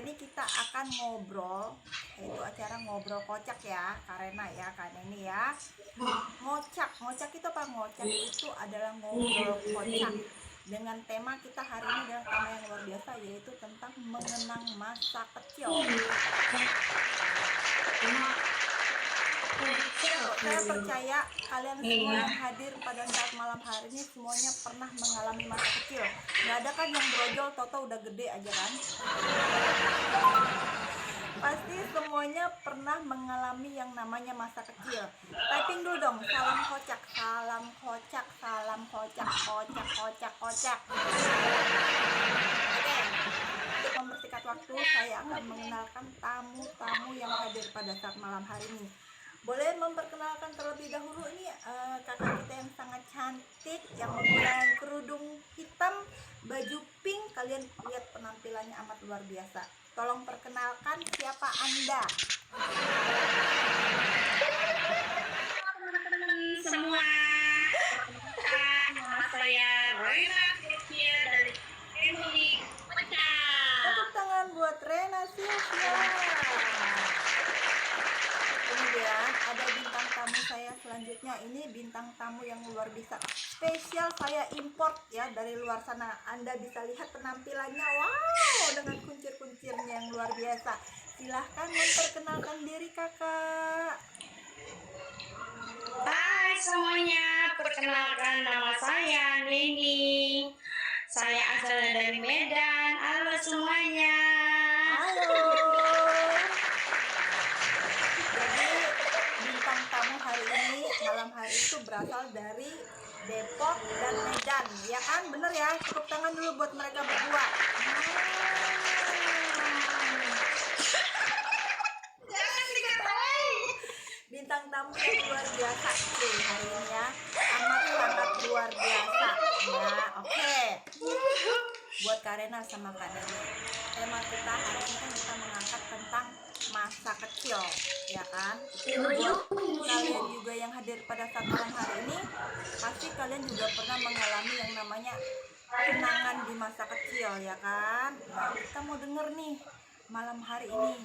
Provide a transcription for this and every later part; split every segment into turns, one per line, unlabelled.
Hari ini kita akan ngobrol, yaitu acara ngobrol kocak ya, Karena ya, kan ini ya. Ngocak itu apa? Ngocak itu adalah ngobrol kocak. Dengan tema kita hari ini adalah tema yang luar biasa, yaitu tentang mengenang masa kecil. Saya percaya kalian semua yang hadir pada saat malam hari ini semuanya pernah mengalami masa kecil. Nggak ada kan yang brojol toto udah gede aja kan? Pasti semuanya pernah mengalami yang namanya masa kecil. Typing dulu dong, salam kocak, salam kocak, salam kocak, kocak, kocak, kocak. Oke, untuk mempersingkat waktu, saya akan mengenalkan tamu-tamu yang hadir pada saat malam hari ini. Boleh memperkenalkan terlebih dahulu ini kakak kita yang sangat cantik, yang menggunakan kerudung hitam, baju pink. Kalian lihat penampilannya amat luar biasa. Tolong perkenalkan siapa Anda.
Teman-teman semua, nama saya Rena Sylvia dari Family Pecah.
Tepuk tangan buat Rena Sylvia. Kemudian ada bintang tamu saya selanjutnya. Ini bintang tamu yang luar biasa, spesial saya import ya dari luar sana. Anda bisa lihat penampilannya, wow, dengan kuncir-kuncirnya yang luar biasa. Silahkan memperkenalkan diri kakak.
Hai semuanya, perkenalkan nama saya Nini. Saya asalnya dari Medan. Halo semuanya.
Halo. Tamu hari ini malam hari itu berasal dari Depok dan Medan, ya kan? Bener ya? Tepuk tangan dulu buat mereka berdua.
Jangan diketahui.
Bintang tamu yang luar biasa nih hari ini ya, amat sangat luar biasa ya. Oke. Buat Karena sama Kak Neni, tema kita hari ini kan kita mengangkat tentang masa kecil, ya kan? Buat kalian juga yang hadir pada saat malam hari ini, pasti kalian juga pernah mengalami yang namanya kenangan di masa kecil, ya kan? Nah, kita mau denger nih malam hari ini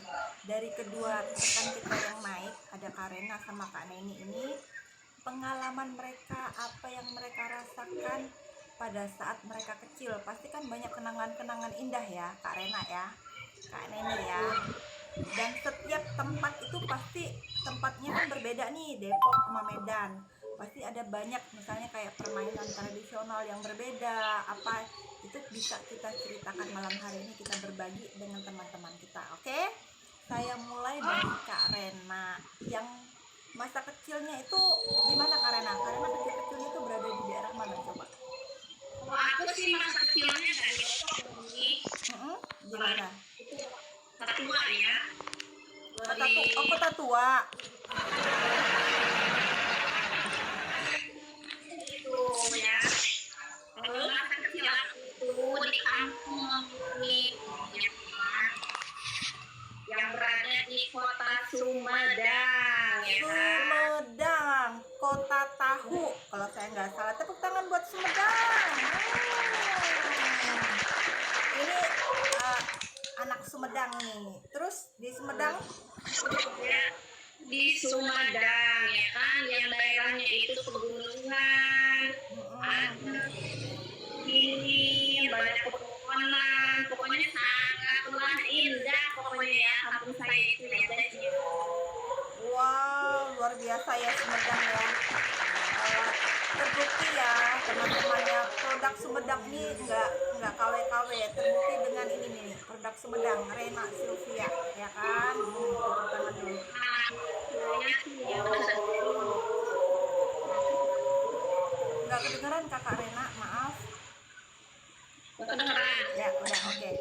dari kedua rekan kita yang naik, ada Karena sama Kak Neni ini, pengalaman mereka, apa yang mereka rasakan pada saat mereka kecil. Pasti kan banyak kenangan-kenangan indah ya Kak Rena ya, Kak Neni ya. Dan setiap tempat itu pasti tempatnya kan berbeda nih, Depok sama Medan. Pasti ada banyak misalnya kayak permainan tradisional yang berbeda. Apa itu bisa kita ceritakan malam hari ini, kita berbagi dengan teman-teman kita. Oke? Saya mulai dari Kak Rena. Yang masa kecilnya itu gimana Kak Rena? Kak Rena kecil-kecilnya itu berada di daerah mana coba?
Aku sih masa kecilnya dari Depok nih.
Gimana?
Tua ya.
Kota tua.
Itu ya. Masa kecil aku di kampung nih, yang berada di kota Sumedang. Ya kan?
Sumedang, kota tahu kalau saya nggak salah. Tepuk tangan buat Sumedang. Ini anak Sumedang nih. Terus di Sumedang?
Ya, di Sumedang ya kan, yang daerahnya itu pegunungan, ada ini banyak pepohonan, pokoknya sangat luas indah pokoknya ya kampung saya itu ya guys.
Wow, luar biasa ya Sumedang ya. Terbukti ya teman-teman ya, produk Sumedang ini nggak KW-KW, terbukti dengan ini nih, produk Sumedang Rena Sylvia ya kan. Tangan dulu. Nggak kedengeran kakak Rena, maaf.
Kedengeran
ya, udah oke.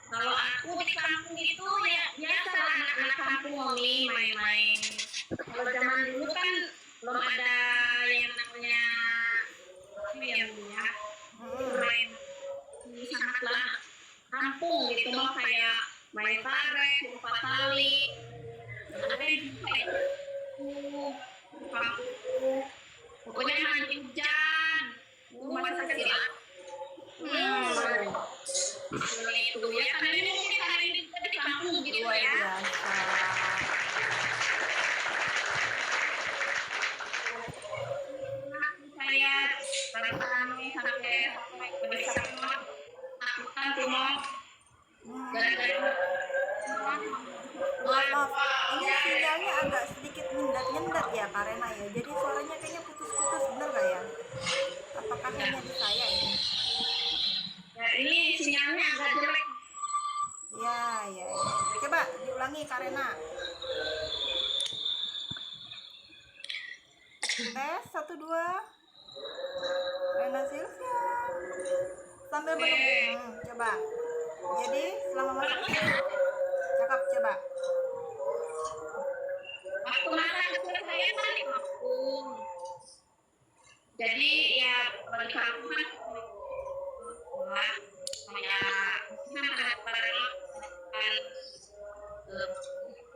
Kalau aku di kampung itu ya biasa anak-anak kampung main-main. Kalau zaman dulu kan belum ada yang namanya main sangatlah kampung gitu loh, kayak main karet, lompat tali, ada juga itu kampung, pokoknya mandi hujan, masa kecil. itu ya, karena ini mungkin karena ini juga di kampung gitu
Luar
ya.
biasa.
Saya sampai besar kan cuma gara-gara
Maaf, ini sinyalnya agak sedikit nyendat-nyendat ya Karena ya. Jadi suaranya kayaknya putus-putus, bener gak ya? Apakah hanya di saya ini?
ya, ini sinyalnya agak jelek.
Ya. Coba diulangi Karena. Tes 1 2. Rena Silvia. Sambil menunggu. Coba. Jadi selama masak cakap coba.
Waktu masa kecil saya kan di kampung. Jadi ya di kampung kan kayak makan bareng kan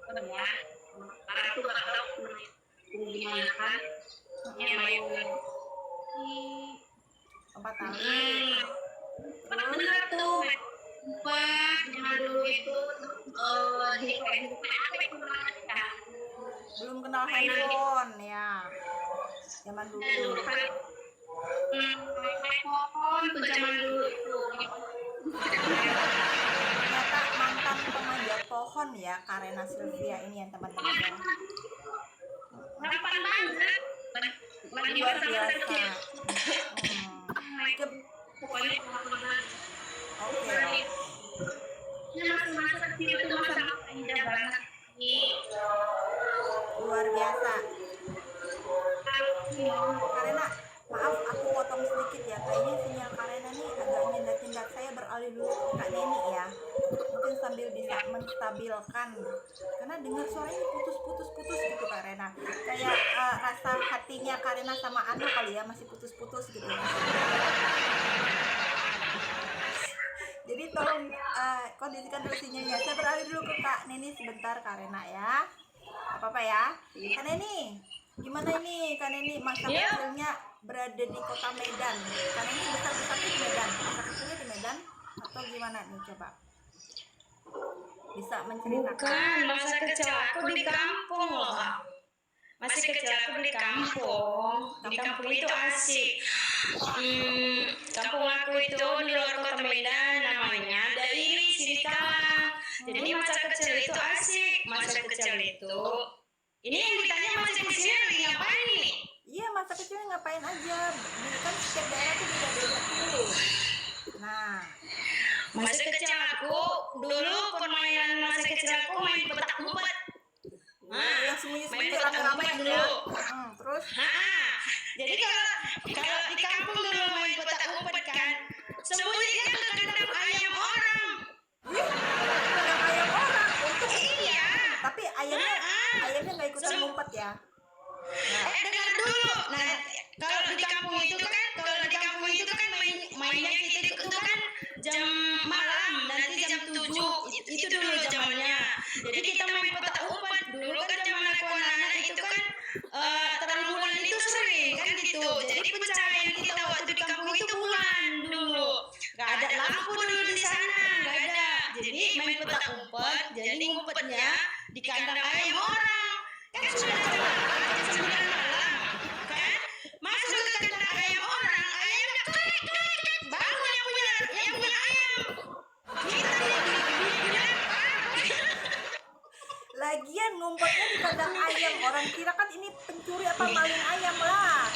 karena aku gak tahu gimana kan ya main
Tempat tali.
bener tuh empat zaman dulu itu di apa itu namanya
Belum kenal handphone ya. Zaman dulu.
dulu kan pohon tuh zaman dulu itu
Ternyata mantan pemanjat pohon ya Karena Silvia ini yang teman-teman ya.
harapan banget lagi
Luar
masa-masa
biasa.
kecil
Coba.
pokoknya teman-teman
Oke.
ini masa-masa kecil itu masa-masa indah banget
Luar biasa. Karena maaf aku potong sedikit ya. Kayaknya sinyal Karena nih agak nyendat-nyendat. Saya beralih dulu ke Kak Neni ya. Mungkin sambil bisa menstabilkan. Karena dengar suaranya putus-putus gitu Karena. Kayak rasa hatinya Karena sama Ana kali ya masih putus-putus gitu ya. Jadi tolong kondisikan dulu sinyalnya. Saya beralih dulu ke Kak Neni sebentar Karena ya. Apa-apa ya. Kak Neni, gimana ini Kak Neni masa kecilnya berada di kota Medan? Kak Neni besar-besarnya di Medan. Masa kecilnya di Medan atau gimana nih coba? Bisa menceritakan.
Bukan, masa kecil aku di kampung loh, Kak. Masih kecil aku di kampung. Di kampung itu asik. Kampung aku itu di luar kota Medan namanya Dairi Sidikalang. Jadi masa kecil itu asik. Masa kecil itu. Ini yang ditanya masa kecil lagi ngapain nih?
Iya, masa kecilnya ngapain aja? Kan setiap daerah tuh beda-beda tuh. Nah,
Masa kecil aku dulu permainan masa kecil aku main petak umpet.
yang sembunyi-sembunyi
Main petak
rame-rame
umpet
ya.
dulu.
Terus
Jadi kalau di kampung dulu main petak umpet kan, sembunyinya ke kandang ayam orang.
kandang ayam orang untuk
Iya.
tapi ayamnya nggak ikutan ngumpet ya.
Dengar dulu. Nah, kalau di kampung itu kan mainnya kita itu kan jam malam, nanti jam 7 itu dulu zamannya. Jadi kita main petak umpet dulu kan zaman aku anak-anak itu kan terang bulan itu sering kan gitu. Jadi pencahayaan kita waktu di kampung itu bulan dulu. Gak ada lampu dulu di sana, gak ada. Jadi main petak umpet, jadi ngumpetnya di kandang ayam orang. Kan sudah jam 9 malam, kan? Masuk ke kandang ayam orang, ayamnya klek klek klek. Bangun yang punya ayam. Kita dilempar.
Lagian ngumpetnya di kandang ayam, orang kira kan ini pencuri apa maling ayam lah.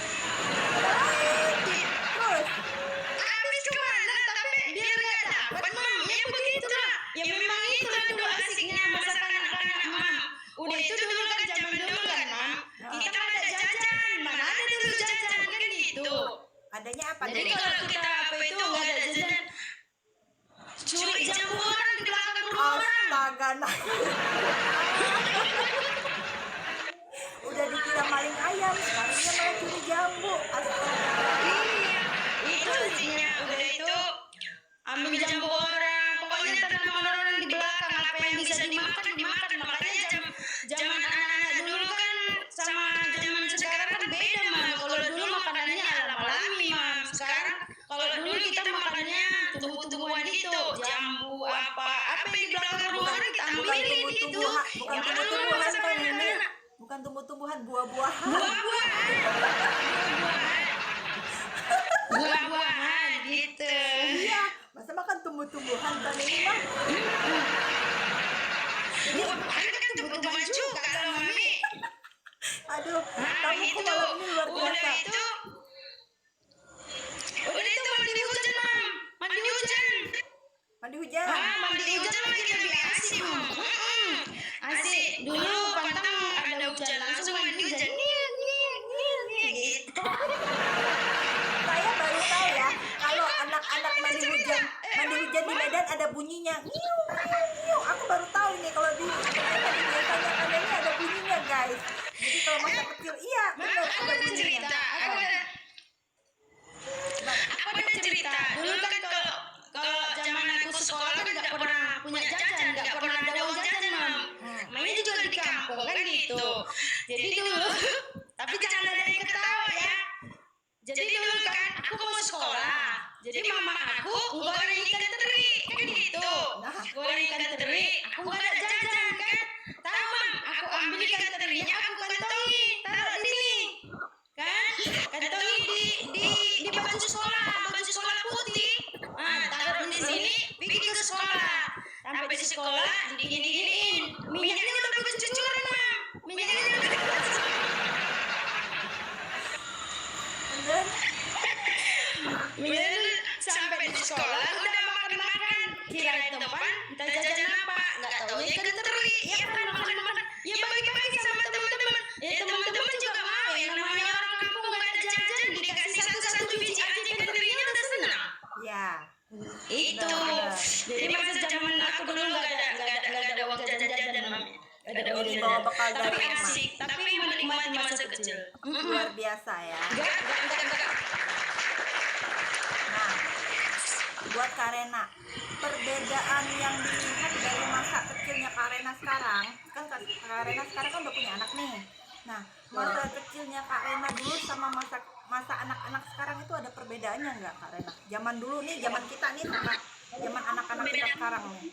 Terus
Habis kemana tapi biar gak dapat mam. Ya begitulah. Ya memang itulah dulu asiknya masa kanak-kanak mam. Udah itu dulu kan zaman dulu kan mam. Kita ada jajan. Mana ada dulu jajan kan gitu.
adanya apa
Jadi
dulu?
kalau kita apa itu nggak ada jajan, curi jambu orang di belakang rumah orang.
Astaga, nah. Udah dikira maling ayam, sekarang dia malah curi jambu. Astaga.
Iya, itu asiknya. Udah itu ambil jambu orang. Pokoknya tanaman orang di belakang apa yang bisa dimakan dimakan. Makanya zaman anak-anak dulu kan sama zaman sekarang kan beda mam. Kalau dulu makanannya alam alami mam. Sekarang kalau
bukan
Yang mana lu
tumbuh-tumbuhan
masa
Kak Neni.
kanak-kanak?
Bukan tumbuh-tumbuhan, buah-buahan.
Buah-buahan gitu.
Iya, masa makan tumbuh-tumbuhan Kak Neni mah?
Buah-buahan kan tumbuh-tumbuhan juga loh Mami.
Aduh,
Nah
kamu
itu
kok malam ini luar
udah
biasa.
itu mandi hujan Mam, mandi hujan.
Mandi hujan.
Mandi hujan lagi lebih asik Mam. Asik. Dulu pantang ada hujan langsung mandi hujan. Gitu.
Saya baru tahu ya, kalau anak-anak mandi hujan di Medan ada bunyinya. Nyiu, nyiu, nyiu. Aku baru tahu ini kalau di biasanya kadangnya ada bunyinya, guys. Jadi kalau masa kecil iya, benar
Aku
ada
ada
bunyinya.
cerita. Aku ada cerita. Dulu kan kalau zaman aku sekolah kan nggak pernah punya jajan, nggak pernah ada uang jajan Mam. Mainnya juga di kampung kan gitu. Jadi dulu, tapi jangan ada yang ketawa ya. Jadi dulu kan aku mau sekolah. Jadi mama aku goreng ikan teri kan gitu. Goreng ikan teri, aku nggak ada jajan kan. Tahu Mam, aku ambil ikan terinya, aku kantongin, taruh di sini. Kan? Kantongin di baju sekolah putih. Taruh di sini, pergi ke sekolah. Sampai di sekolah, digini-giniin. Minyaknya udah bercucuran Mam. Minyaknya udah bercucuran.
And then,
Minyaknya sampai di sekolah udah makan-makan. Kirain teman, entah jajan apa, nggak tahu ikan teri. Ya kan makan-makan. Ya bagi-bagi sama teman-teman. Ya teman-teman juga mau. Yang namanya orang kampung nggak ada jajan, dikasih satu-satu biji aja ikan terinya udah senang.
ya.
Itu. Jadi masa zaman aku dulu nggak ada uang jajan-jajan Mami. Nggak ada uang
Jadi
jajan.
bawa bekal dari
Tapi
rumah.
asik. Tapi menikmati masa kecil.
Luar biasa ya.
Enggak.
Nah, buat Karena, perbedaan yang dilihat dari masa kecilnya Karena sekarang, kan Karena sekarang kan udah punya anak nih. Nah, masa kecilnya Karena dulu sama masa anak-anak sekarang itu ada perbedaannya nggak Karena? Zaman dulu nih, zaman kita nih sama zaman anak-anak kita sekarang nih.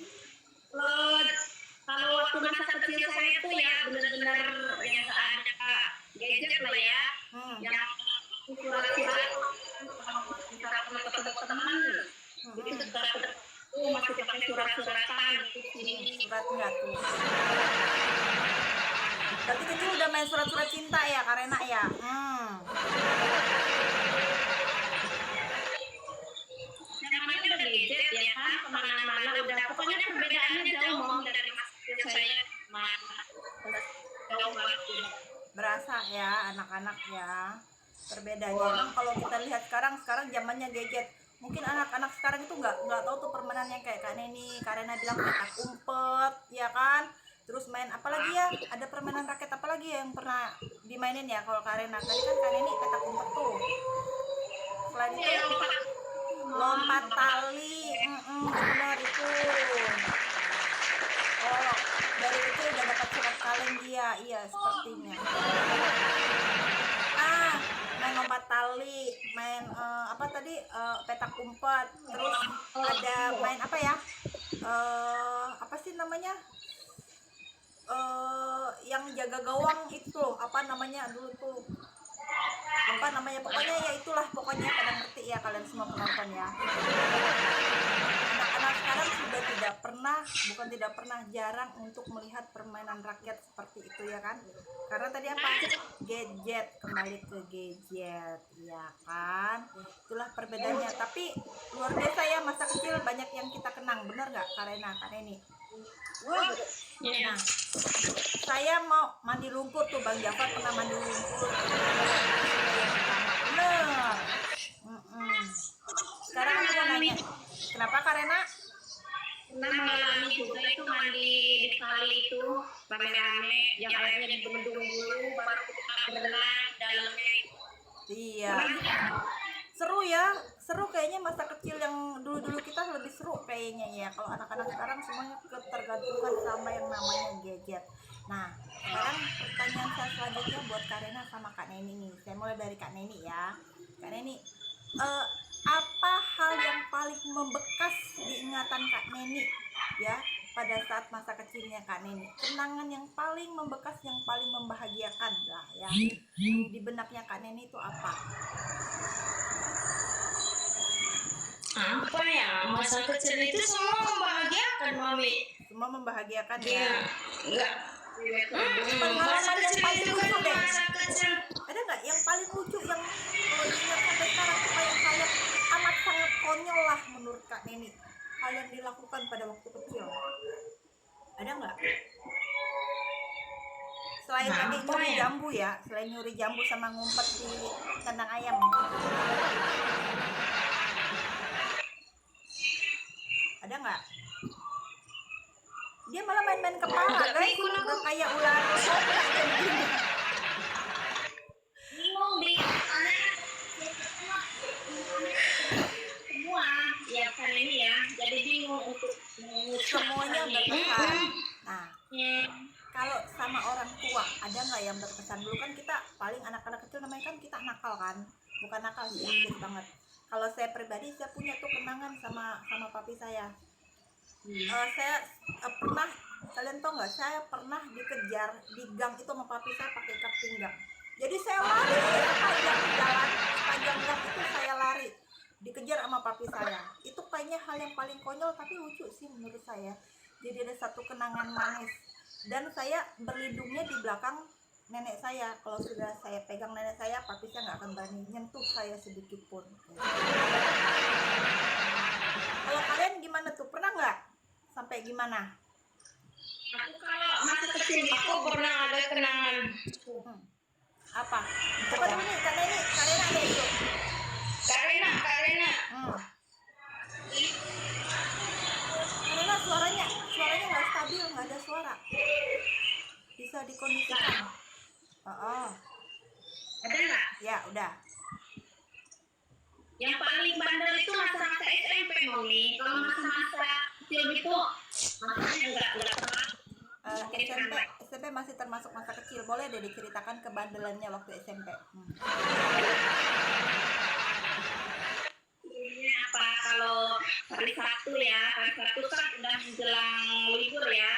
Kalau waktu masa kecil saya tuh ya benar-benar yang nggak ada gadget lah ya, yang surat-surat misalkan ketemu teman, itu masih pakai surat-suratan gitu.
Suratnya tuh. Berarti kecil udah main surat-surat cinta ya Karena ya?
Namanya udah gadget ya kan, kemana-mana udah. Pokoknya perbedaannya jauh mau dari masa kecil saya jauh banget.
Berasa ya anak-anak ya perbedaannya. Emang kalau kita lihat sekarang zamannya gadget, mungkin anak-anak sekarang itu nggak tahu tuh permainan yang kayak Kak Neni, Karena bilang petak umpet ya kan, terus main apa lagi ya, ada permainan raket apa lagi yang pernah dimainin ya kalau Karena tadi kan Kak Neni petak umpet tuh, selain itu lompat tali, benar itu. Oh, dari kecil udah dapat surat kaleng dia, iya sepertinya. Main lompat tali, main apa tadi, petak umpet, terus ada main apa ya, apa sih namanya, yang jaga gawang itu loh, apa namanya dulu tuh, lupa namanya, pokoknya ya itulah, pokoknya pada ngerti ya kalian semua penonton ya. Anak-anak sekarang sudah tidak pernah jarang untuk melihat permainan rakyat seperti itu ya kan, karena tadi apa, gadget, kembali ke gadget ya kan, itulah perbedaannya. Tapi luar biasa ya, masa kecil banyak yang kita kenang, bener nggak Karena, Kak Neni? Nah, saya mau mandi lumpur tuh, Bang Jafar pernah mandi lumpur. Bener. Sekarang aku mau nanya, kenapa Karena?
Pernah mengalami juga itu mandi di kali itu rame-rame, yang airnya dibendung dulu baru kita berenang dalamnya itu.
Iya. Seru ya, seru kayaknya masa kecil yang dulu-dulu kita lebih seru kayaknya ya. Kalau anak-anak sekarang semuanya ketergantungan sama yang namanya gadget. Nah, sekarang pertanyaan saya selanjutnya buat Karena sama Kak Neni nih. Saya mulai dari Kak Neni ya. Kak Neni, apa hal yang paling membekas di ingatan Kak Neni ya pada saat masa kecilnya Kak Neni? Kenangan yang paling membekas, yang paling membahagiakan lah ya di benaknya Kak Neni itu apa?
Apa ya, masa kecil itu semua membahagiakan mami.
Semua membahagiakan
Dia
ya.
enggak.
Pengalaman yang paling
itu
lucu
kan
deh.
masa kecil.
Ada nggak yang paling lucu yang kalau diingat sampai sekarang tuh kayak amat sangat konyol lah menurut Kak Neni? Hal yang dilakukan pada waktu kecil. Ada nggak? Selain tadi
Apa
nyuri
ya?
jambu ya, selain nyuri jambu sama ngumpet di kandang ayam. Ada nggak? Dia malah main-main kepala guys, udah kayak ular sobek kayak begini.
Bingung di semua ya kan ini ya, jadi bingung untuk
Semuanya berkesan. Nah, kalau sama orang tua ada nggak yang berkesan? Dulu kan kita paling anak-anak kecil namanya kan kita nakal kan, bukan nakal sih, aktif banget. Kalau saya pribadi saya punya tuh kenangan sama papi saya. Saya pernah, kalian tau nggak, saya pernah dikejar di gang itu sama papi saya pakai ikat pinggang. Jadi saya lari sepanjang jalan, sepanjang gang itu saya lari dikejar sama papi saya. Itu kayaknya hal yang paling konyol tapi lucu sih menurut saya. Jadi ada satu kenangan manis dan saya berlindungnya di belakang nenek saya. Kalau sudah saya pegang nenek saya, papi saya nggak akan berani nyentuh saya sedikit pun. Kalau kalian gimana tuh? Pernah nggak? Sampai gimana?
aku kalau masa kecil itu
Aku pernah ada kenangan.
Apa? Coba dulu nih, kalian ada itu.
Karena
Karena suaranya nggak stabil, nggak ada suara. Bisa dikondisikan. Oh,
ada nggak?
ya udah.
Yang paling bandel itu masa-masa SMP mami. Kalau masa-masa kecil gitu, masanya enggak
SMP masih termasuk masa kecil. Boleh deh diceritakan kebandelannya waktu SMP.
Ini apa kalau hari Sabtu ya, hari Sabtu kan udah menjelang libur ya.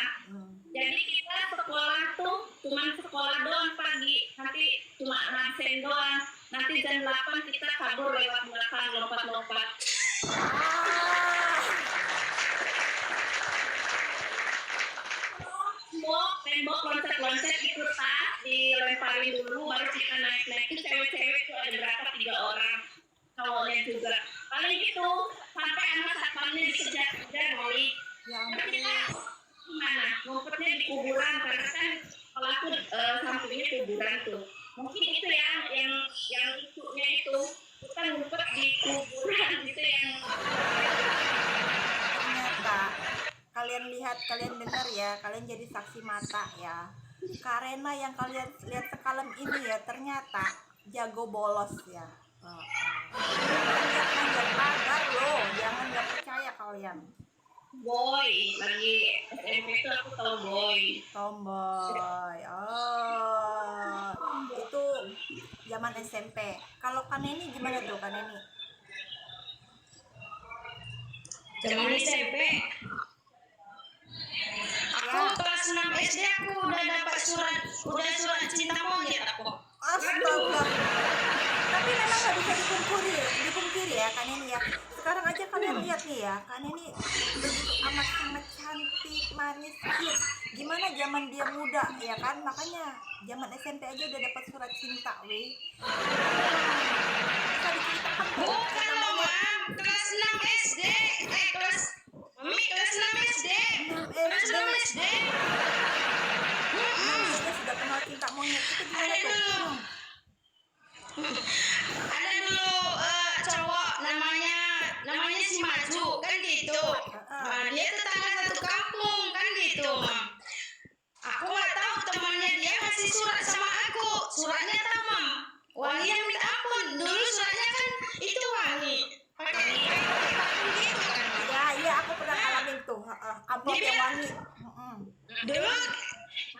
Jadi kita sekolah tuh cuma sekolah doang pagi, nanti cuma absen doang. Nanti jam 8 kita kabur lewat belakang lompat-lompat. Tembok loncat-loncat di kertas, dilemparin dulu, baru kita naik-naik. Itu cewek-cewek tuh ada berapa? 3 orang. Cowoknya juga. Paling gitu, sampai anak satpamnya dikejar-kejar, Molly.
Ya
Tapi kita
ampun.
gimana? Ngumpetnya di kuburan, karena kan kalau aku sampingnya kuburan tuh. Mungkin itu ya, yang lucunya itu. Kita ngumpet di kuburan, itu yang...
Ternyata kalian lihat, kalian dengar ya, kalian jadi saksi mata ya. Karena yang kalian lihat sekalem ini ya, ternyata jago bolos ya. Manjat pagar loh, jangan nggak percaya kalian.
Boy, lagi SMP itu aku tahu boy.
Tomboy. Oh, itu zaman SMP. Kalau Kaneni gimana tuh Kaneni?
zaman SMP. Aku kelas 6 SD aku udah dapat surat cinta monyet aku.
Astaga. Tapi memang nggak bisa dipungkiri ya Kaneni ya. Sekarang aja kalian lihat nih ya, Kaneni begitu amat sangat cantik, manis, cute. Gimana zaman dia muda ya kan? Makanya zaman SMP aja udah dapat surat cinta, weh. Bisa diceritakan tuh
Bukan
cinta
loh,
monyet.
Mam. Kelas 6 SD. Kelas 6 SD. Kelas 6 SD.
Dia sudah kenal cinta monyet itu gimana
Ada
tuh?
dulu. Ada dulu cowok namanya si Maju kan gitu. Nah, dia tetangga satu kampung kan gitu, Mam. Aku nggak tahu temannya dia masih surat sama aku. Suratnya tamam. Wanginya minta ampun. Dulu suratnya kan itu wangi. Pakai parfum gitu kan.
Iya aku pernah ngalamin tuh. Amplop yang wangi.
Dulu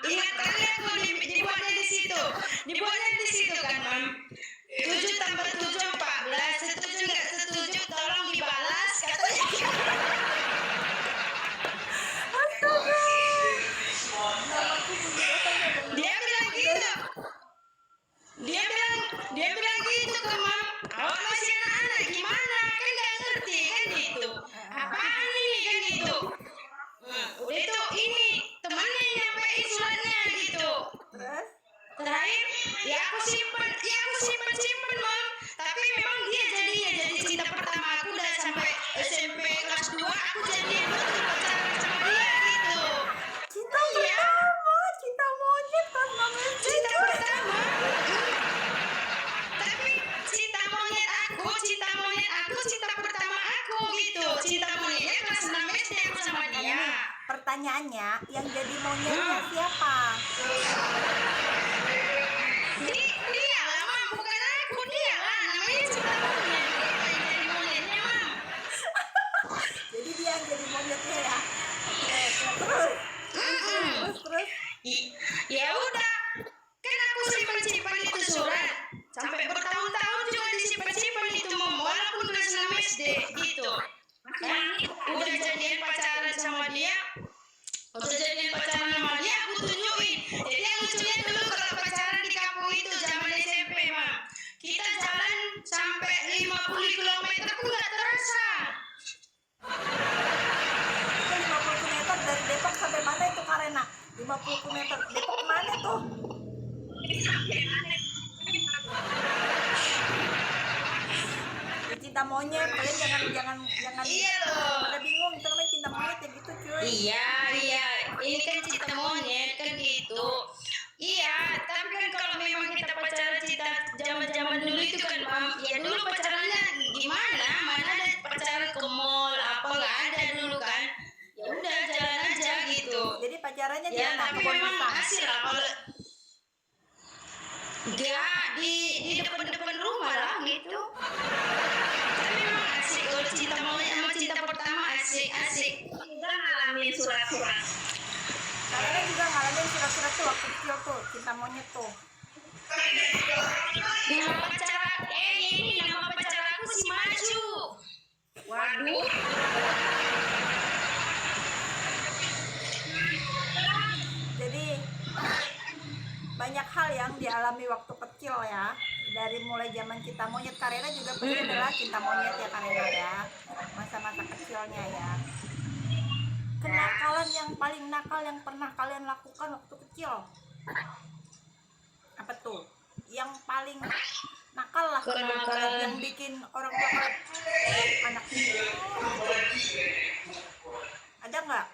ingat kali aku dibuatnya di situ. Dibuatnya di situ kan, Mam. 7 tambah 7 14. Setuju nggak setuju? Tolong dibalas katanya.
Astaga.
terakhir ya aku simpen mam, tapi memang dia jadi cinta pertama aku udah sampai SMP kelas 2 aku jadian betul pacaran sama dia gitu.
Cinta
Iya.
pertama, cinta monyet pas mama
Cinta pertama. Tapi cinta monyet aku, cinta pertama aku gitu. Cinta monyetnya kelas 6 SD aku sama dia.
Pertanyaannya, yang jadi monyetnya siapa?
Dia lah mam, bukan aku, dia lah namanya cinta monyet. Dia yang jadi monyetnya mam.
Jadi dia yang jadi monyetnya ya. Oke, terus. Terus.
Ya udah, kan aku simpan itu surat sampai bertahun-tahun juga disimpan itu mam, walaupun kelas 6 SD gitu. Udah jadian pacaran sama dia, aku tunjukin. Jadi yang lucunya dulu kalau pacaran di kampung itu zaman SMP mam, kita jalan sampai 50 km aku nggak terasa.
Itu 50 meter dari Depok sampai mana itu Karena? 50 meter. Depok mana tuh? Ya, cinta monyet, kalian jangan
Iya loh.
pada bingung, itu namanya cinta monyet ya gitu cuy.
Iya, ini kan cinta monyet kan gitu. Iya, tapi kan kalau memang kita pacaran cinta zaman dulu itu kan mam, ya dulu pacarannya gimana? Mana ada pacaran ke mall apa nggak ada dulu kan? Ya udah jalan aja gitu.
Jadi pacarannya di
Ya
mana?
tapi
Kebun
memang
pisang.
asik lah kalau enggak di depan rumah lah gitu. Tapi memang asik kalau cinta monyet sama cinta pertama asik.
Kita ngalamin surat-surat.
Karena juga ngalamin surat-surat tuh waktu kecil tuh, cinta monyet tuh.
Nama pacar aku si Maju. Waduh.
Jadi banyak hal yang dialami waktu kecil ya. Dari mulai zaman cinta monyet, Karena juga pasti adalah cinta monyet ya Karena ya. Masa-masa kecilnya ya. Kenakalan yang paling nakal yang pernah kalian lakukan waktu kecil? Apa tuh? Yang paling nakal lah
Kenakalan.
yang bikin orang tua kalian anak ini. Ada nggak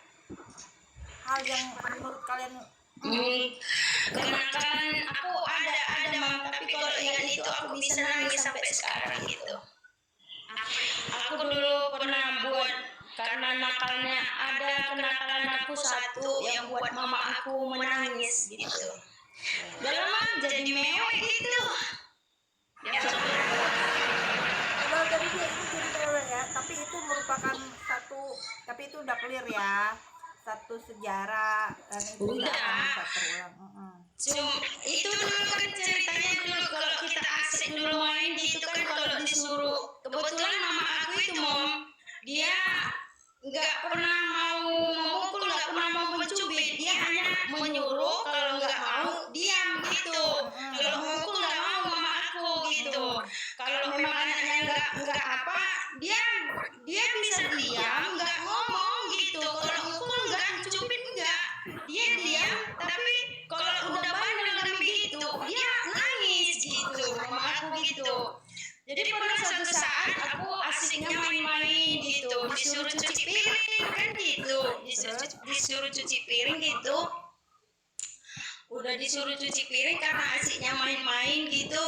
hal yang menurut kalian
Kenakalan aku ada mam, tapi kalau ingat itu aku bisa nangis sampai sekarang gitu. Aku dulu pernah buat karena nakalnya ada kenakalan aku satu yang buat mama aku menangis gitu. Dalam mam jadi mewek gitu. Ya,
kalau dari dia itu jadi cewek ya, tapi itu merupakan tapi itu udah clear ya, satu sejarah dan itu nggak akan bisa terulang.
itu dulu kan ceritanya dulu kalau kita asik dulu main gitu kan kalau disuruh, kebetulan mama aku itu mom, dia nggak pernah mau memukul, nggak pernah mau mencubit, dia hanya menyuruh, kalau nggak mau diam gitu. Kalau memukul nggak mau mama aku gitu. Kalau memang anaknya nggak apa, dia bisa diam, nggak ngomong gitu. Kalau mukul nggak, cubit nggak, dia diam. Tapi kalau udah bandel dan begitu, dia nangis gitu, mama aku gitu. Jadi pernah satu saat aku asiknya main-main gitu, disuruh cuci piring kan gitu, disuruh cuci piring gitu. Udah disuruh cuci piring karena asiknya main-main gitu,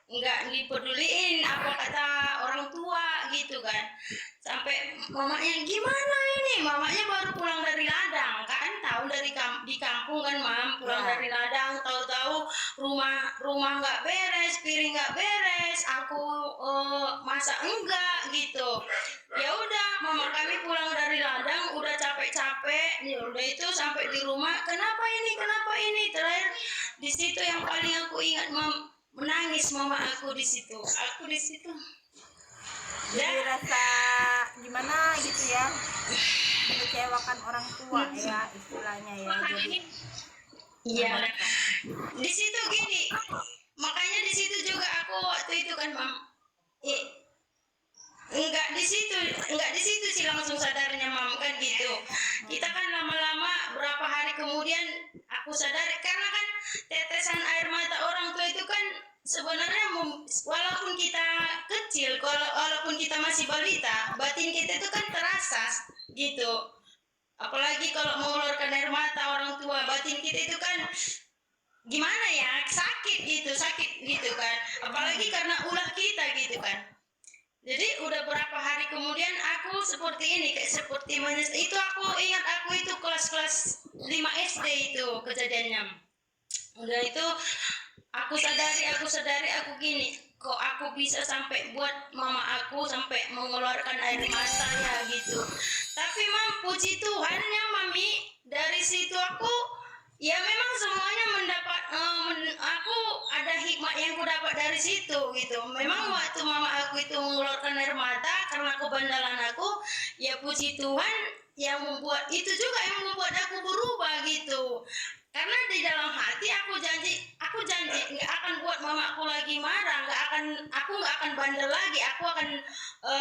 nggak dipeduliin apa kata orang tua gitu kan. Sampai mamanya gimana ini, mamanya baru pulang dari ladang kan, tahu di kampung kan mam, pulang dari ladang tahu-tahu rumah nggak beres, piring nggak beres, aku masak enggak gitu. Ya udah mama kami pulang dari ladang udah capek-capek, ya udah itu sampai di rumah, kenapa ini terakhir di situ yang paling aku ingat menangis mama aku di situ.
Jadi rasa gimana gitu ya, mengecewakan orang tua ya istilahnya ya. Jadi
Iya. Di situ gini, makanya di situ juga aku waktu itu kan mam, enggak di situ sih langsung sadarnya mam kan gitu. Kita kan lama-lama berapa hari kemudian aku sadar karena kan tetesan air mata kan sebenarnya walaupun kita kecil, walaupun kita masih balita, batin kita itu kan terasa gitu. Apalagi kalau mengeluarkan air mata orang tua, batin kita itu kan gimana ya, sakit gitu kan. Apalagi karena ulah kita gitu kan. Jadi udah berapa hari kemudian aku seperti ini, kayak seperti itu aku ingat aku itu kelas 5 SD itu kejadiannya. Udah itu aku sadari aku gini, kok aku bisa sampai buat mama aku sampai mengeluarkan air mata ya gitu. Tapi puji Tuhan ya Mami, dari situ aku ya memang semuanya mendapat aku ada hikmah yang ku dapat dari situ gitu. Memang waktu mama aku itu mengeluarkan air mata karena kebandalan aku, ya puji Tuhan yang membuat itu juga yang membuat aku berubah gitu. Karena di dalam hati aku janji nggak akan buat mama aku lagi marah, aku nggak akan bandel lagi, aku akan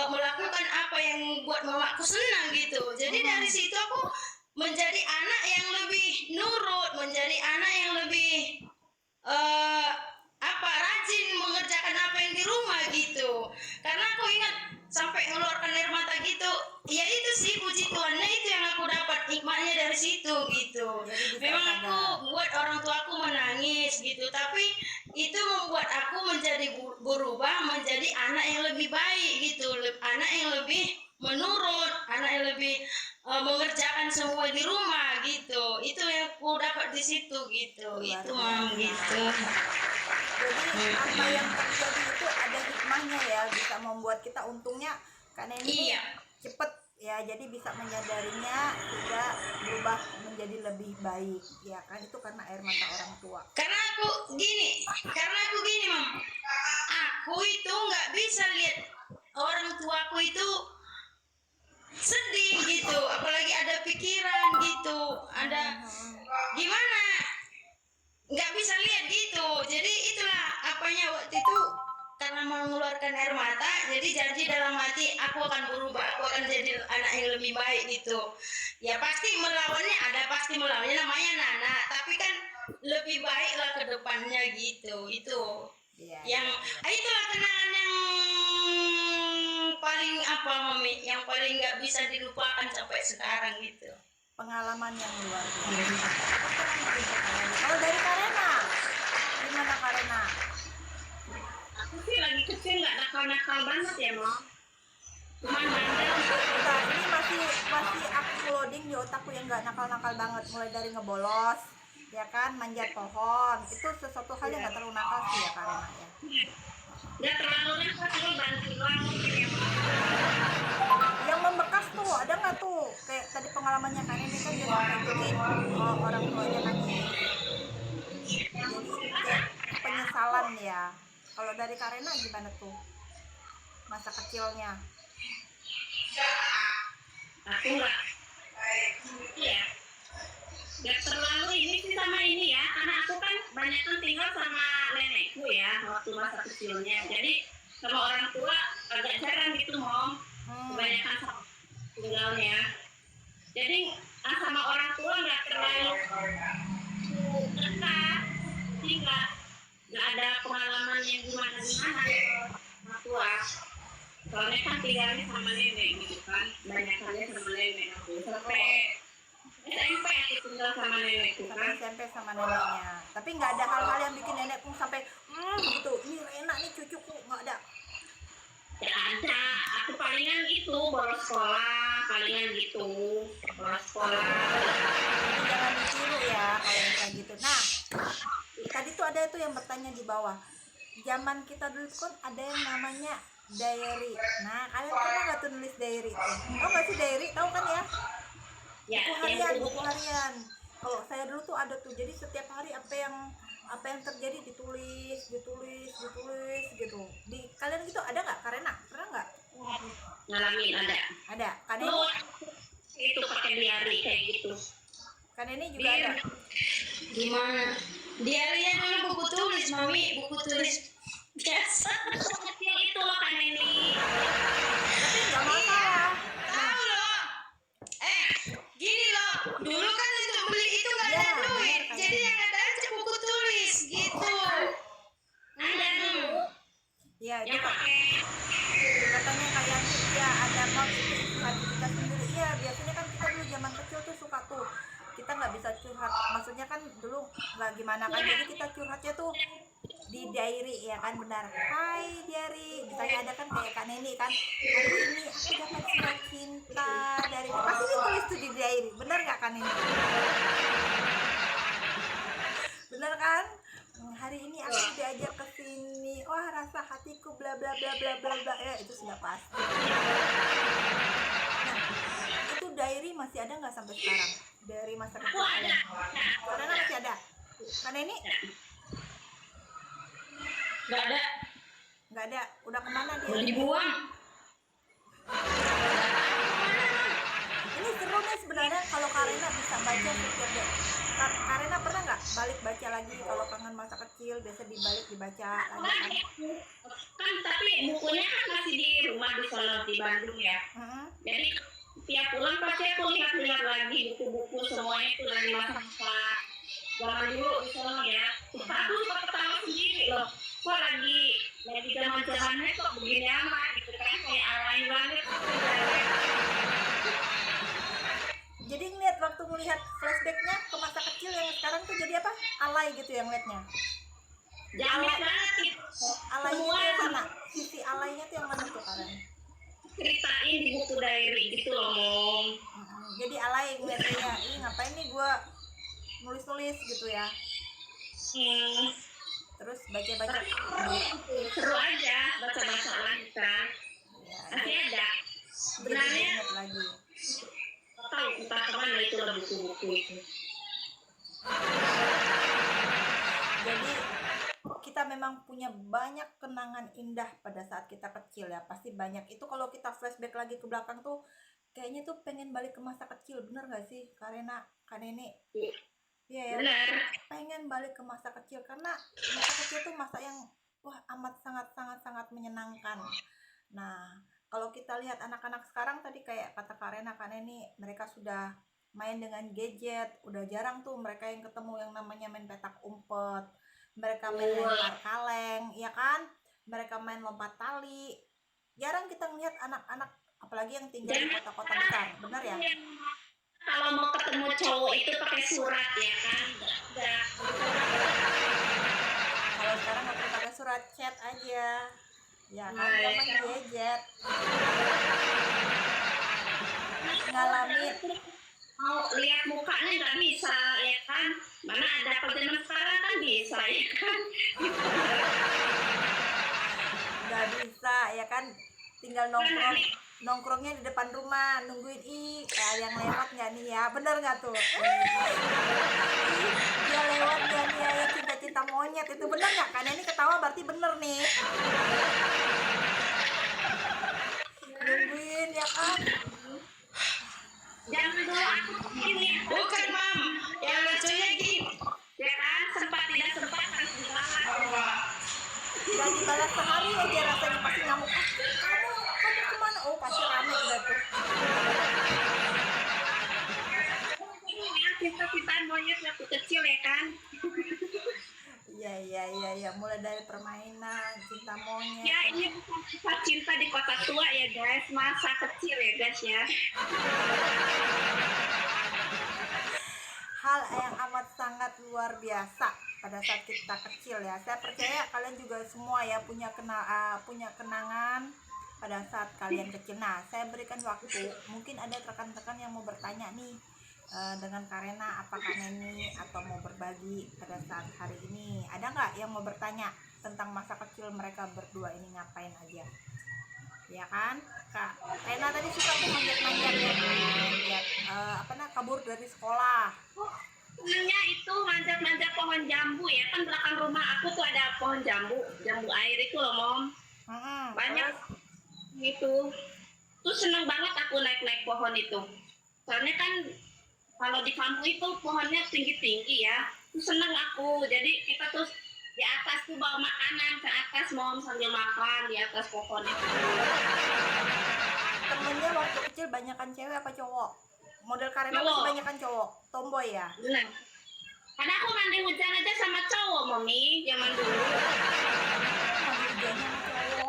melakukan apa yang buat mama aku senang gitu. Jadi dari situ aku menjadi anak yang lebih nurut, menjadi anak yang lebih rajin mengerjakan apa yang di rumah gitu. Karena aku ingat sampai ngeluarkan air mata gitu, ya itu sih puji Tuhannya, itu yang aku dapat hikmahnya dari situ gitu. Memang aku buat orang tua aku menangis gitu, tapi itu membuat aku menjadi berubah menjadi anak yang lebih baik gitu, anak yang lebih menurut, anak yang lebih mengerjakan semua di rumah gitu. Itu yang aku dapat di situ gitu. Itu Mam gitu.
Jadi apa yang terjadi itu ada hikmahnya ya, bisa membuat kita, untungnya karena ini cepet ya, jadi bisa menyadarinya sehingga berubah menjadi lebih baik ya kan. Itu karena air mata orang tua.
Karena aku gini Mam, aku itu nggak bisa lihat orang tuaku itu sedih gitu, apalagi ada pikiran gitu, ada gimana, nggak bisa lihat gitu. Jadi itulah apanya waktu itu, karena mengeluarkan air mata, jadi janji dalam hati aku akan berubah, aku akan jadi anak yang lebih baik gitu. Ya pasti melawannya namanya Nana, tapi kan lebih baiklah ke depannya gitu. Itu itulah kenangan yang paling Mami, yang paling nggak bisa dilupakan sampai sekarang gitu.
Pengalaman yang luar biasa. Kalau dari Karena, gimana Karena?
Aku sih lagi kecil nggak nakal-nakal banget ya Mam. Cuman bandel.
Nah, ini masih aku loading di otakku yang nggak nakal-nakal banget, mulai dari ngebolos, ya kan, manjat pohon. Itu sesuatu hal yang nggak terlalu nakal sih ya Karena ya.
Nggak terlalu nakal, cuma bantu doang mungkin ya Mam.
Yang membekas tuh ada nggak tuh, kayak tadi pengalamannya kan ini kan dia sampai bikin orang tuanya nangis, jadi kayak penyesalan ya. Kalau dari Karena gimana tuh masa kecilnya?
Aku nggak terlalu ini sih sama ini ya, karena aku kan banyak kan tinggal sama nenekku ya waktu masa kecilnya. Jadi sama orang tua agak jarang gitu Mom, kebanyakan sama tinggalnya. Jadi sama orang tua nggak terlalu dekat, jadi nggak ada pengalaman yang gimana orang tua. Soalnya kan tinggalnya sama nenek gitu kan, banyakannya sama nenek aku sampai SMP aku tinggal sama nenekku
Sampai
kan.
SMP sama neneknya, tapi nggak ada hal-hal yang bikin nenekku sampai gitu, ini enak nih cucuku, nggak ada.
Ya ada, aku palingan itu bolos sekolah, palingan gitu bolos sekolah.
Jadi jangan ditiru ya kalau yang kayak gitu. Nah, tadi tuh ada tuh yang bertanya di bawah, zaman kita dulu kan ada yang namanya diary. Nah, kalian pernah nggak tuh nulis diary tuh? Tahu nggak sih diary? Tahu kan ya?
Ya,
Buku harian. Kalau saya dulu tuh ada tuh, jadi setiap hari apa yang terjadi ditulis gitu. Di kalian gitu ada nggak? Karena pernah nggak?
ngalamin
Ada. Kan ini,
itu pakai diary kayak gitu.
kan ini juga ada.
Gimana? Diarinya dulu buku tulis Mami, buku tulis biasa.
Kecil itu loh kan ini.
Tapi nggak masalah.
Tahu loh. Gini loh, dulu kan untuk beli itu nggak ada
Iya,
duit,
benar,
jadi yang ada aja buku tulis gitu.
Ya itu
yang
kak,
pakai
katanya kayak ya ada mau itu isi hati kita sendiri. Iya biasanya kan kita dulu zaman kecil tuh suka tuh kita nggak bisa curhat, maksudnya kan dulu nggak gimana kan, jadi kita curhatnya tuh di diary ya kan, benar. Hai diary, misalnya ada kan kayak Kak Neni kan, hari ini aku dapat surat cinta dari, pasti ditulis tuh di diary, benar nggak Kak Neni? Bener kan? Hari ini aku diajak ke sini, wah rasa hatiku bla bla bla bla bla bla, ya itu sudah pasti. Nah, itu diary masih ada nggak sampai sekarang? Dari masa kecil kalian? Karena masih ada. Karena ini
nggak ada,
nggak ada, udah kemana dia?
udah dibuang.
Ini seru nih sebenarnya kalau Karena bisa baca setiap deh. Karena pernah nggak balik baca lagi kalau kangen masa kecil, biasa dibalik dibaca lagi kan?
Kan tapi bukunya kan masih di rumah di Solo di Bandung ya. Jadi tiap pulang pasti aku lihat-lihat lagi buku-buku semuanya itu dari masa-masa zaman dulu di Solo ya. Aku suka ketawa sendiri loh. Kok lagi zaman-zamannya kok begini amat gitu kan, kayak alay banget.
Jadi ngeliat waktu melihat flashbacknya ke masa kecil yang sekarang tuh jadi apa? Alay gitu yang ngeliatnya.
Jamet banget gitu.
Alaynya
Semua
tuh yang mana? Sisi alaynya tuh yang mana tuh Karen?
ceritain di buku diary gitu loh, Mom.
Jadi alay ngeliatnya, ini ngapain nih gue nulis-nulis gitu ya. Terus baca-baca.
Seru aja baca-baca lagi kan.
Ya,
Masih ada.
jadi
Sebenarnya
ingat lagi.
tahu entah kemana itu lah buku-buku itu.
Jadi kita memang punya banyak kenangan indah pada saat kita kecil ya, pasti banyak. Itu kalau kita flashback lagi ke belakang tuh kayaknya tuh pengen balik ke masa kecil, bener gak sih Karena Kak Neni? Iya ya,
Benar.
pengen balik ke masa kecil karena masa kecil tuh masa yang wah amat sangat menyenangkan. Nah kalau kita lihat anak-anak sekarang tadi kayak kata Karena Kak Neni, mereka sudah main dengan gadget, udah jarang tuh mereka yang ketemu yang namanya main petak umpet, mereka main lempar kaleng, ya kan? Mereka main lompat tali. Jarang kita ngelihat anak-anak, apalagi yang tinggal di kota-kota besar, bener ya?
Kalau mau ketemu cowok itu pakai surat ya kan. Enggak.
Kalau sekarang nggak perlu pakai surat, chat aja, ya kan? Zaman gadget. Ngalamin.
Mau lihat mukanya nggak bisa ya kan. Mana ada kalau zaman sekarang kan bisa ya kan.
Nggak bisa ya kan, tinggal nongkrongnya di depan rumah nungguin yang lewat nggak nih ya, bener nggak tuh? Dia lewat nggak nih ya, yang cinta-cinta monyet itu, bener nggak? Kan ini ketawa berarti bener nih, nungguin ya kan.
Jangan dulu aku ini
Bukan, Mam. Yang lucunya gini.
ya kan, sempat tidak sempat harus dibalas.
Gak dibalas sehari aja rasanya pasti ngamuk. Kamu kemana? Oh pasti rame udah tuh.
Cita-citaan monyet waktu kecil ya kan.
Iya, mulai dari permainan, cinta monyet.
Ya ini bukan kisah cinta di kota tua ya guys, masa kecil ya guys ya.
Hal yang amat sangat luar biasa pada saat kita kecil ya. Saya percaya kalian juga semua ya punya kenangan pada saat kalian kecil. Nah, saya berikan waktu. Mungkin ada rekan-rekan yang mau bertanya nih dengan Karena, apakah Neni atau mau berbagi pada saat hari ini. Ada nggak yang mau bertanya tentang masa kecil mereka berdua ini ngapain aja? Ya kan, Kak Rena tadi suka tuh manjat-manjat ya, kabur dari sekolah.
Sebenarnya itu manjat-manjat pohon jambu ya kan, belakang rumah aku tuh ada pohon jambu air itu loh Mom. Banyak itu. Tuh seneng banget aku naik-naik pohon itu. Soalnya kan kalau di kampung itu pohonnya tinggi-tinggi ya. Tuh seneng aku. Jadi kita tuh di atas tuh bawa makanan ke atas Mom sambil makan di atas pohon itu.
Temennya waktu kecil banyakan cewek apa cowok? Model Karena pasti banyakan cowok, tomboy ya?
Benar. Karena aku mandi hujan aja sama cowok Mami zaman dulu.
Mandi hujannya sama cowok.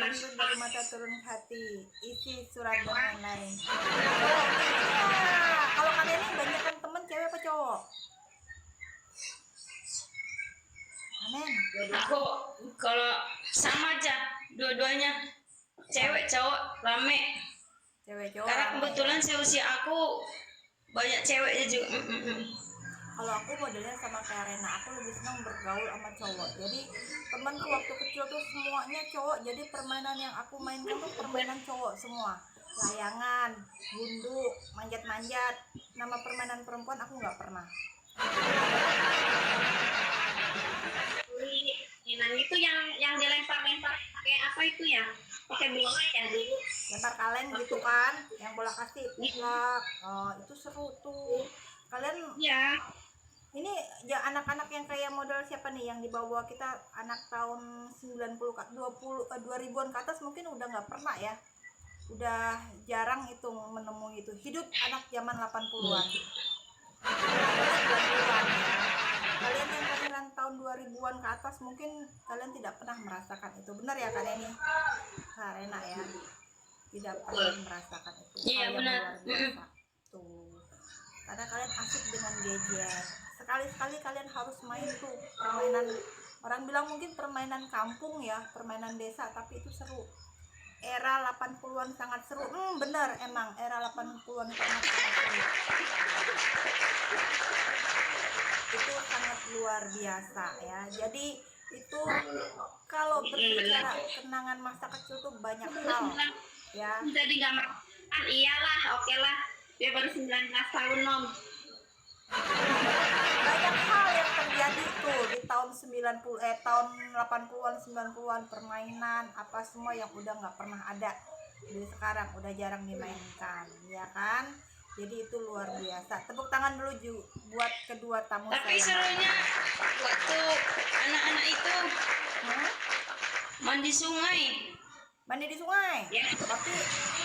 terjun dari mata turun ke hati, isi surat dan lain-lain. Iya. Kalau kalian ini banyak kan temen cewek apa cowok? Amin.
Aku kalau sama aja dua-duanya, cewek cowok rame.
Cewek cowok.
Karena
rame.
kebetulan seusia aku banyak ceweknya juga.
Kalau aku modelnya sama kayak Rena, aku lebih senang bergaul sama cowok. Jadi temanku waktu kecil tuh semuanya cowok. Jadi permainan yang aku mainkan tuh permainan cowok semua. Layangan, gundu, manjat-manjat. Nama permainan perempuan aku nggak pernah.
Mainan itu yang dilempar-lempar pakai apa itu ya? Pakai bola ya dulu.
Lempar kaleng gitu kan, yang bola kasih plak. Oh, itu seru tuh. Kalian
Ya.
ini ya anak-anak yang kayak model siapa nih yang di bawah kita, anak tahun 90 2000-an ke atas mungkin udah nggak pernah ya. Udah jarang itu menemui itu. Hidup anak zaman 80-an. 90-an ya. Kalian yang kelahiran tahun 2000-an ke atas mungkin kalian tidak pernah merasakan itu. Benar ya kalian ini? Karena ya tidak pernah merasakan itu.
Iya,
Hal yang
benar.
luar biasa. Tuh. Karena kalian asik dengan gadget. Sekali-sekali kalian harus main tuh permainan, orang bilang mungkin permainan kampung ya, permainan desa, tapi itu seru. Era 80-an sangat seru. Bener emang era 80-an sangat seru. Itu sangat luar biasa ya. Jadi itu kalau berbicara kenangan masa kecil tuh banyak hal ya.
Jadi nggak kan iyalah, oke lah. Dia baru 19 tahun nom.
Banyak hal yang terjadi tuh di tahun 90 tahun 80-an 90-an, permainan apa semua yang udah nggak pernah ada di sekarang, udah jarang dimainkan ya kan. Jadi itu luar biasa. Tepuk tangan dulu buat kedua tamu
Tapi
saya.
serunya waktu anak-anak itu mandi sungai.
Mandi di sungai.
Ya.
Tapi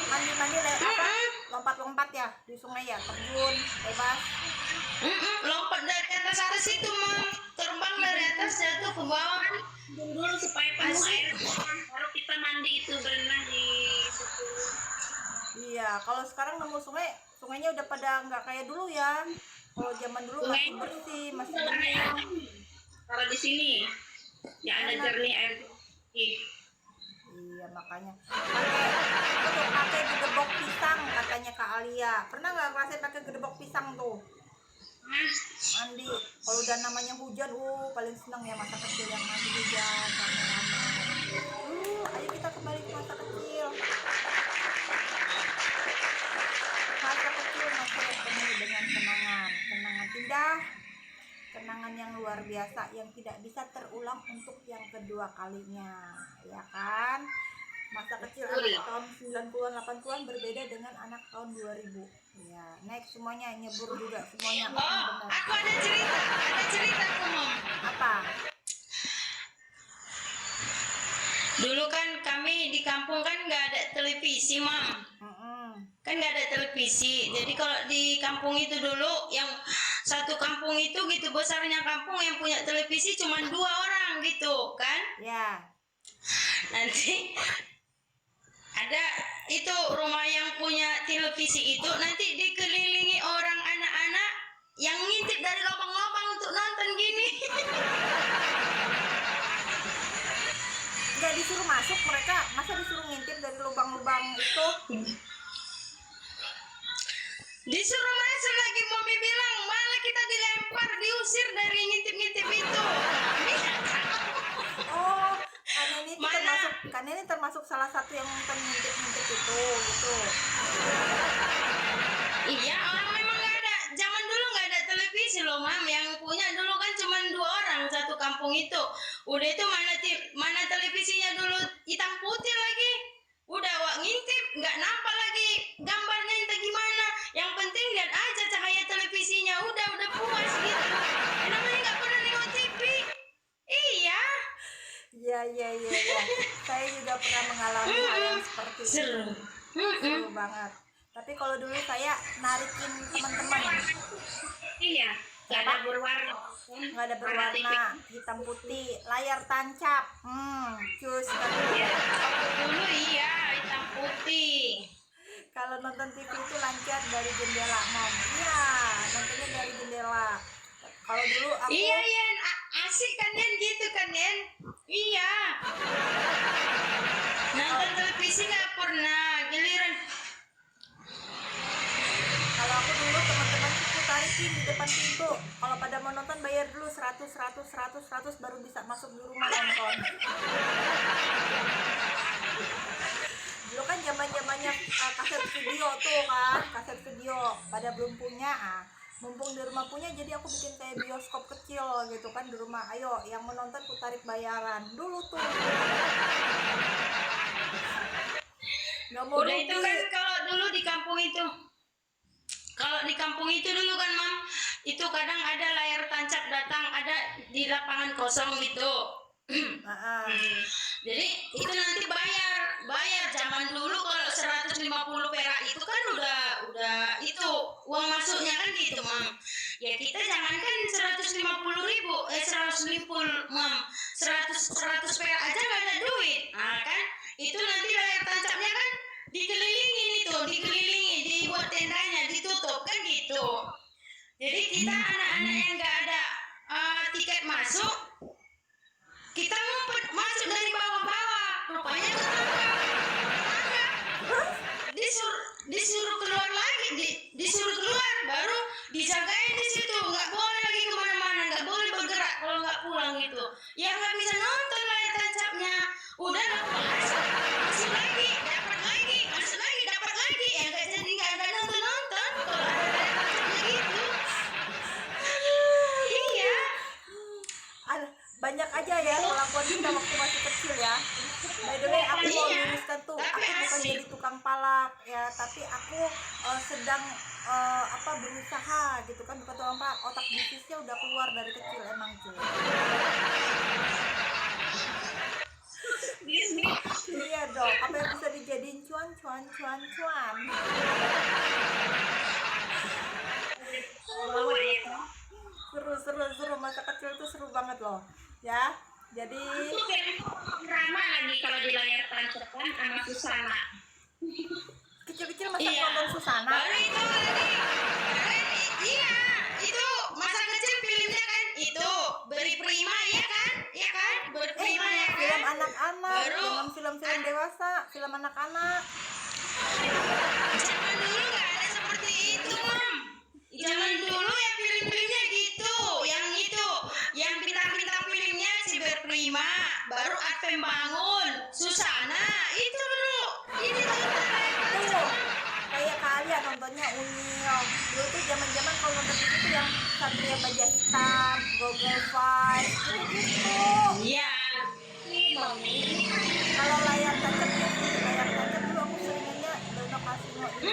mandi apa? Lompat-lompat ya di sungai ya, terjun bebas.
Lompat dari atas atas itu, Mam. Terbang dari atas jatuh ke bawah.
Dulu supaya penuh air, baru kita mandi itu berenang di situ.
Iya, kalau sekarang nemu sungai, sungainya udah pada nggak kayak dulu ya. Kalau zaman dulu masih bersih, masih bening.
Kalau di sini ya ada jernih air.
Iya, makanya pakai gedebok pisang katanya Kak Alia. Pernah nggak ngerasain pakai gedebok pisang tuh? Mandi. Kalau udah namanya hujan, paling seneng ya masa kecil yang mandi hujan rame-rame. Ayo kita kembali ke masa kecil. Masa kecil masih penuh dengan kenangan indah, kenangan yang luar biasa yang tidak bisa terulang untuk yang kedua kalinya, ya kan? Masa kecil anak tahun 90-an 80-an berbeda dengan anak tahun 2000. Ya, next semuanya nyebur juga semuanya.
Oh, aku ada cerita aku, Mam.
Apa?
Dulu kan kami di kampung kan nggak ada televisi, Mam. Kan nggak ada televisi. Jadi kalau di kampung itu dulu, yang satu kampung itu gitu besarnya kampung, yang punya televisi cuma 2 orang gitu kan.
Ya.
Nanti ada itu rumah yang punya televisi itu nanti dikelilingi orang anak-anak yang ngintip dari lubang-lubang untuk nonton gini.
Nggak disuruh masuk mereka, masa disuruh ngintip dari lubang-lubang itu?
Disuruh masuk lagi, Mami bilang malah kita dilempar, diusir dari ngintip-ngintip itu.
Oh, kan ini termasuk salah satu yang ngintip-ngintip itu gitu.
Iya, orang memang nggak ada. Zaman dulu nggak ada televisi loh, Mam. Yang punya dulu kan cuma 2 orang satu kampung itu. Udah itu mana televisinya dulu hitam putih lagi. Udah ngintip, nggak nampak lagi gambarnya entah gimana. Yang penting lihat aja cahaya televisinya. Udah puas gitu. Namanya nggak pernah nengok TV. Iya.
Iya. Saya juga pernah mengalami hal yang seperti itu. Seru banget. Tapi kalau dulu saya narikin teman-teman.
Iya, nggak ada berwarna.
nggak ada berwarna, hitam putih, layar tancap. Cus.
Ya, dulu iya hitam putih.
Kalau nonton TV itu lancar dari jendela, Mom. Iya, nontonnya dari jendela. Kalau dulu aku
Iya Yen, asik kan Yen gitu kan Yen. Iya. Nonton televisi nggak pernah giliran.
kalau aku dulu teman-teman aku tarikin di depan pintu. Kalau pada mau nonton bayar dulu 100 baru bisa masuk di rumah nonton. Dulu kan zamannya kaset video tuh kan, kaset video pada belum punya. Mumpung di rumah punya, jadi aku bikin kayak bioskop kecil gitu kan di rumah. Ayo yang mau nonton ku tarik bayaran dulu tuh. Nggak mau
Udah itu
rugi.
kan kalau dulu di kampung itu. Kalau di kampung itu dulu kan Mam, itu kadang ada layar tancap datang, ada di lapangan kosong gitu. Jadi itu nanti bayar zaman dulu kalau 150 perak itu kan udah itu uang masuknya kan gitu Mam. Ya kita jangankan 150.000 Mam, 100 perak aja nggak ada duit. Nah kan itu nanti layar tancapnya kan dikelilingi, dibuat tendanya, ditutup kan gitu. Jadi kita anak-anak yang nggak ada tiket masuk, kita ngumpet masuk dari bawah-bawah, rupanya disuruh keluar lagi, disuruh keluar, baru dijagain di situ, nggak boleh lagi kemana-mana, nggak boleh bergerak kalau nggak pulang gitu. Ya nggak bisa nonton layar tancapnya, udah masuk lagi, dapat lagi, masuk lagi, dapat lagi, ya nggak jadi nggak nonton kalau ada layar tancapnya gitu. Iya.
Banyak aja ya kelakuan kita waktu masih kecil ya. By the way, aku mau luruskan tuh, aku bukan jadi tukang palak ya, tapi aku sedang berusaha gitu kan, bukan tukang palak. Otak bisnisnya udah keluar dari kecil emang cuy. Iya dong, apa yang bisa dijadiin cuan. Seru masa kecil tuh seru banget loh ya. Jadi
Itu kayak drama lagi kalau di layar tancap kan sama Susana.
kecil-kecil masa
Iya.
nonton Susana.
Baru itu lagi. Iya, itu masa kecil filmnya kan itu Beri Prima ya kan? Iya kan? Beri Prima ya kan?
Film anak-anak,
Baru
jangan film-film dewasa, film anak-anak.
zaman dulu nggak ada seperti itu, Mam. Zaman dulu ya film-filmnya gitu, yang bintang-bintang filmnya si Beri Prima, baru Advent Bangun, Susana, itu dulu. Ini
Tuh, kayak kalian nontonnya Unyil. Dulu tuh zaman-zaman kalau nonton itu yang Satria Baja Hitam, Google Five, gitu.
Iya.
Kalau layar tancap dulu aku seringannya Dono Kasino itu.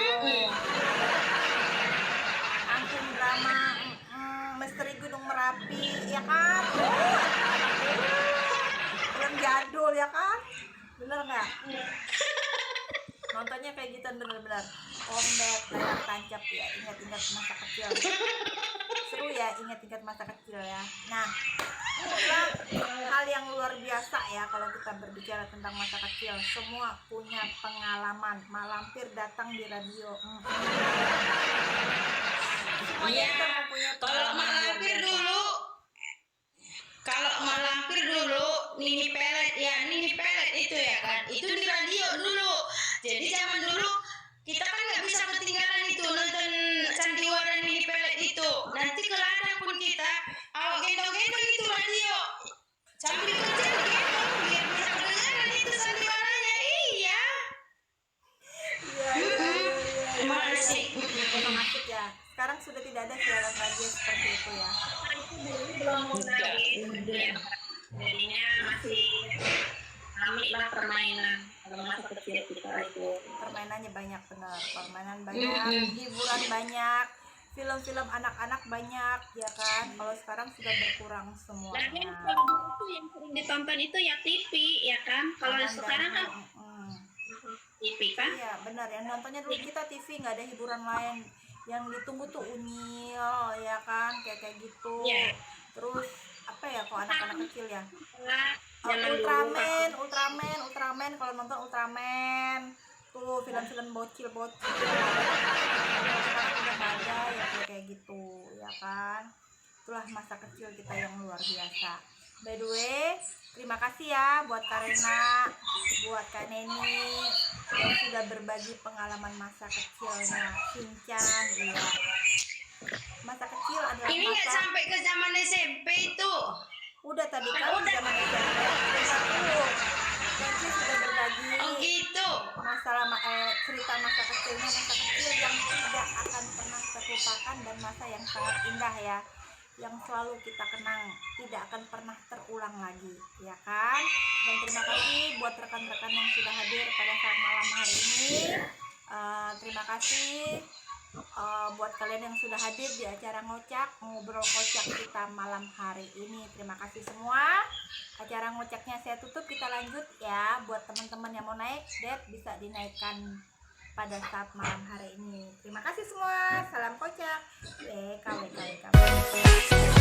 Angkin Drama, Misteri Gunung Merapi, ya kan? Film jadul ya kan? Bener nggak? Nontonnya kayak gitu bener-bener. Ombet, layar tancap ya, ingat-ingat masa kecil. Seru ya, ingat-ingat masa kecil ya. Nah, itulah hal yang luar biasa ya kalau kita berbicara tentang masa kecil. Semua punya pengalaman. Malampir datang di radio. Semuanya
Iya.
kita mempunyai
Kalau
pengalaman luar
malampir
biasa.
dulu, Nini Pelet itu ya kan, itu di radio dulu. Jadi zaman dulu kita kan nggak bisa ketinggalan itu nonton sandiwara Nini Pelet itu. Nanti ke ladang pun kita awak gendong-gendong itu radio. Sambil kerja digendong biar bisa kedengaran itu sandiwaranya. Iya.
Iya.
Emang asik.
Emang asik ya. Sekarang sudah tidak ada siaran radio seperti itu ya.
Belum lagi. Jadinya masih kami lah permainan kalau masa kecil kita itu.
Permainannya banyak benar, permainan banyak, hiburan banyak, film-film anak-anak banyak ya kan. Kalau sekarang sudah berkurang
Dan
semuanya.
kalau dulu tuh yang sering ditonton itu ya TV ya kan. Kalau sekarang kan TV kan.
Iya benar ya, nontonnya dulu kita TV, nggak ada hiburan lain. Yang ditunggu tuh Unyil ya kan, kayak gitu.
Iya.
Terus apa ya kalau anak-anak kecil ya?
Zaman dulu
Ultraman kalau nonton Ultraman tuh film-film bocil-bocil remaja ya kayak gitu ya kan. Itulah masa kecil kita yang luar biasa. By the way, terima kasih ya buat Karena, buat Kak Neni yang sudah berbagi pengalaman masa kecilnya Shinchan. Iya, masa kecil adalah
Ini nggak
masa
sampai ke zaman SMP itu.
udah tadi kan zaman SMP Nanti sudah berbagi
Oh gitu.
cerita masa kecilnya, masa kecil yang tidak akan pernah terlupakan dan masa yang sangat indah ya, yang selalu kita kenang, tidak akan pernah terulang lagi ya kan. Dan terima kasih buat rekan-rekan yang sudah hadir pada saat malam hari ini. Terima kasih buat kalian yang sudah hadir di acara ngobrol kocak kita malam hari ini. Terima kasih semua. Acara ngocaknya saya tutup, kita lanjut ya. Buat teman-teman yang mau naik, bisa dinaikkan pada saat malam hari ini. Terima kasih semua. Salam kocak. WKWKWK.